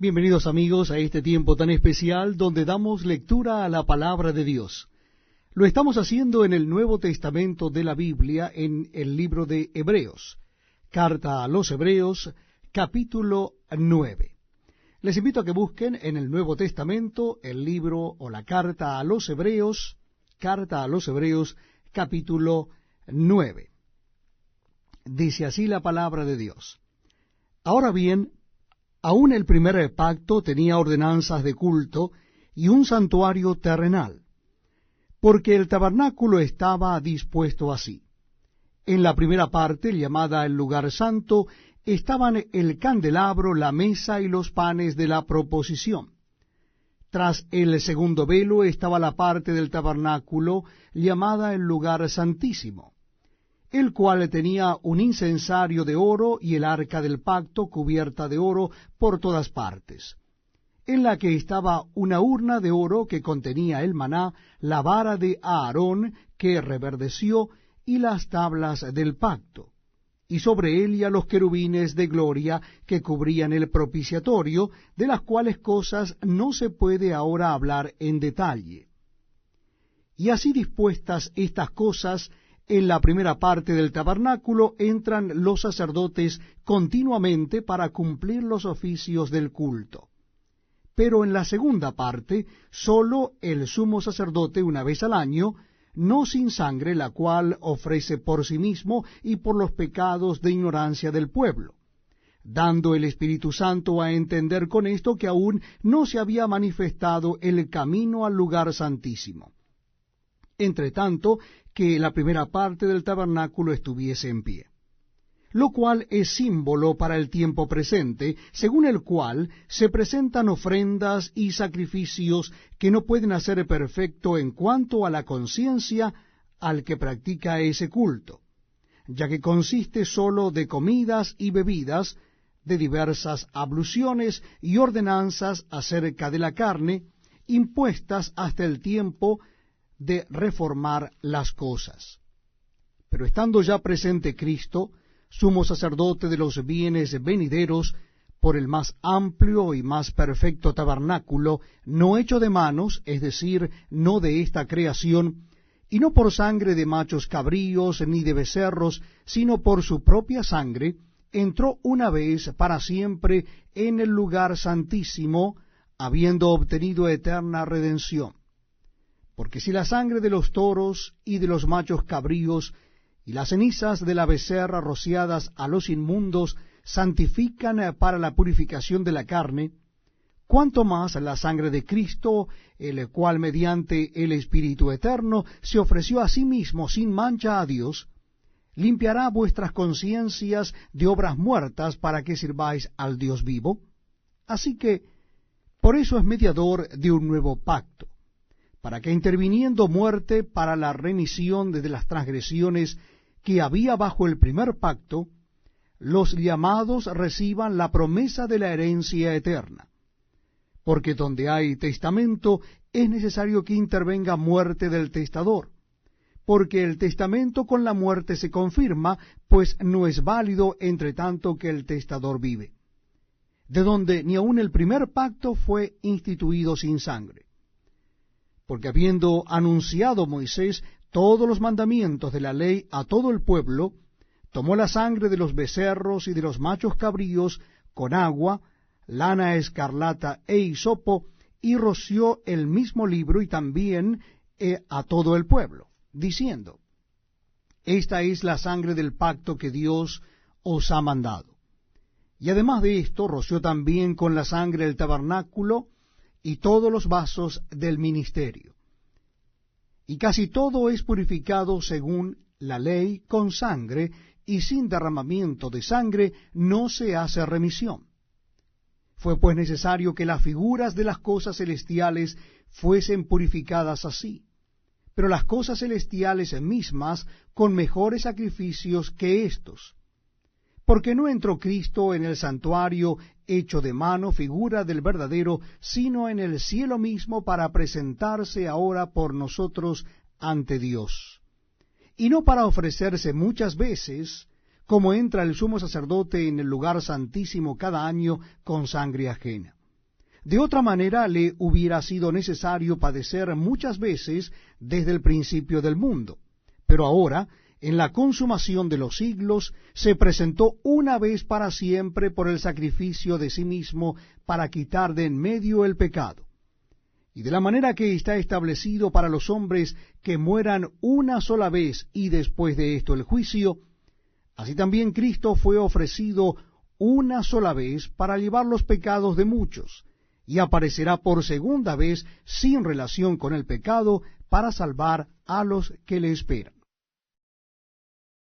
Bienvenidos amigos a este tiempo tan especial donde damos lectura a la palabra de Dios. Lo estamos haciendo en el Nuevo Testamento de la Biblia, en el libro de Hebreos. Carta a los Hebreos, capítulo 9. Les invito a que busquen en el Nuevo Testamento el libro o la carta a los Hebreos, capítulo 9. Dice así la palabra de Dios. Ahora bien, aún el primer pacto tenía ordenanzas de culto y un santuario terrenal, porque el tabernáculo estaba dispuesto así. En la primera parte, llamada el lugar santo, estaban el candelabro, la mesa y los panes de la proposición. Tras el segundo velo estaba la parte del tabernáculo, llamada el lugar santísimo, el cual tenía un incensario de oro y el arca del pacto cubierta de oro por todas partes, en la que estaba una urna de oro que contenía el maná, la vara de Aarón que reverdeció y las tablas del pacto, y sobre ella los querubines de gloria que cubrían el propiciatorio, de las cuales cosas no se puede ahora hablar en detalle. Y así dispuestas estas cosas, en la primera parte del tabernáculo entran los sacerdotes continuamente para cumplir los oficios del culto. Pero en la segunda parte, sólo el sumo sacerdote una vez al año, no sin sangre, la cual ofrece por sí mismo y por los pecados de ignorancia del pueblo, dando el Espíritu Santo a entender con esto que aún no se había manifestado el camino al lugar santísimo, entre tanto que la primera parte del tabernáculo estuviese en pie, lo cual es símbolo para el tiempo presente, según el cual se presentan ofrendas y sacrificios que no pueden hacer perfecto en cuanto a la conciencia al que practica ese culto, ya que consiste sólo de comidas y bebidas, de diversas abluciones y ordenanzas acerca de la carne, impuestas hasta el tiempo de reformar las cosas. Pero estando ya presente Cristo, sumo sacerdote de los bienes venideros, por el más amplio y más perfecto tabernáculo, no hecho de manos, es decir, no de esta creación, y no por sangre de machos cabríos ni de becerros, sino por su propia sangre, entró una vez para siempre en el lugar santísimo, habiendo obtenido eterna redención. Porque si la sangre de los toros y de los machos cabríos y las cenizas de la becerra rociadas a los inmundos santifican para la purificación de la carne, cuánto más la sangre de Cristo, el cual mediante el Espíritu Eterno se ofreció a sí mismo sin mancha a Dios, limpiará vuestras conciencias de obras muertas para que sirváis al Dios vivo. Así que, por eso es mediador de un nuevo pacto, para que interviniendo muerte para la remisión de las transgresiones que había bajo el primer pacto, los llamados reciban la promesa de la herencia eterna. Porque donde hay testamento es necesario que intervenga muerte del testador, porque el testamento con la muerte se confirma, pues no es válido entre tanto que el testador vive, de donde ni aun el primer pacto fue instituido sin sangre. Porque habiendo anunciado Moisés todos los mandamientos de la ley a todo el pueblo, tomó la sangre de los becerros y de los machos cabríos con agua, lana escarlata e hisopo, y roció el mismo libro y también a todo el pueblo, diciendo: Esta es la sangre del pacto que Dios os ha mandado. Y además de esto, roció también con la sangre el tabernáculo y todos los vasos del ministerio. Y casi todo es purificado según la ley con sangre, y sin derramamiento de sangre no se hace remisión. Fue pues necesario que las figuras de las cosas celestiales fuesen purificadas así, pero las cosas celestiales mismas con mejores sacrificios que éstos. Porque no entró Cristo en el santuario hecho de mano, figura del verdadero, sino en el cielo mismo para presentarse ahora por nosotros ante Dios. Y no para ofrecerse muchas veces, como entra el sumo sacerdote en el lugar santísimo cada año con sangre ajena. De otra manera le hubiera sido necesario padecer muchas veces desde el principio del mundo. Pero ahora, en la consumación de los siglos, se presentó una vez para siempre por el sacrificio de sí mismo para quitar de en medio el pecado. Y de la manera que está establecido para los hombres que mueran una sola vez y después de esto el juicio, así también Cristo fue ofrecido una sola vez para llevar los pecados de muchos, y aparecerá por segunda vez sin relación con el pecado para salvar a los que le esperan.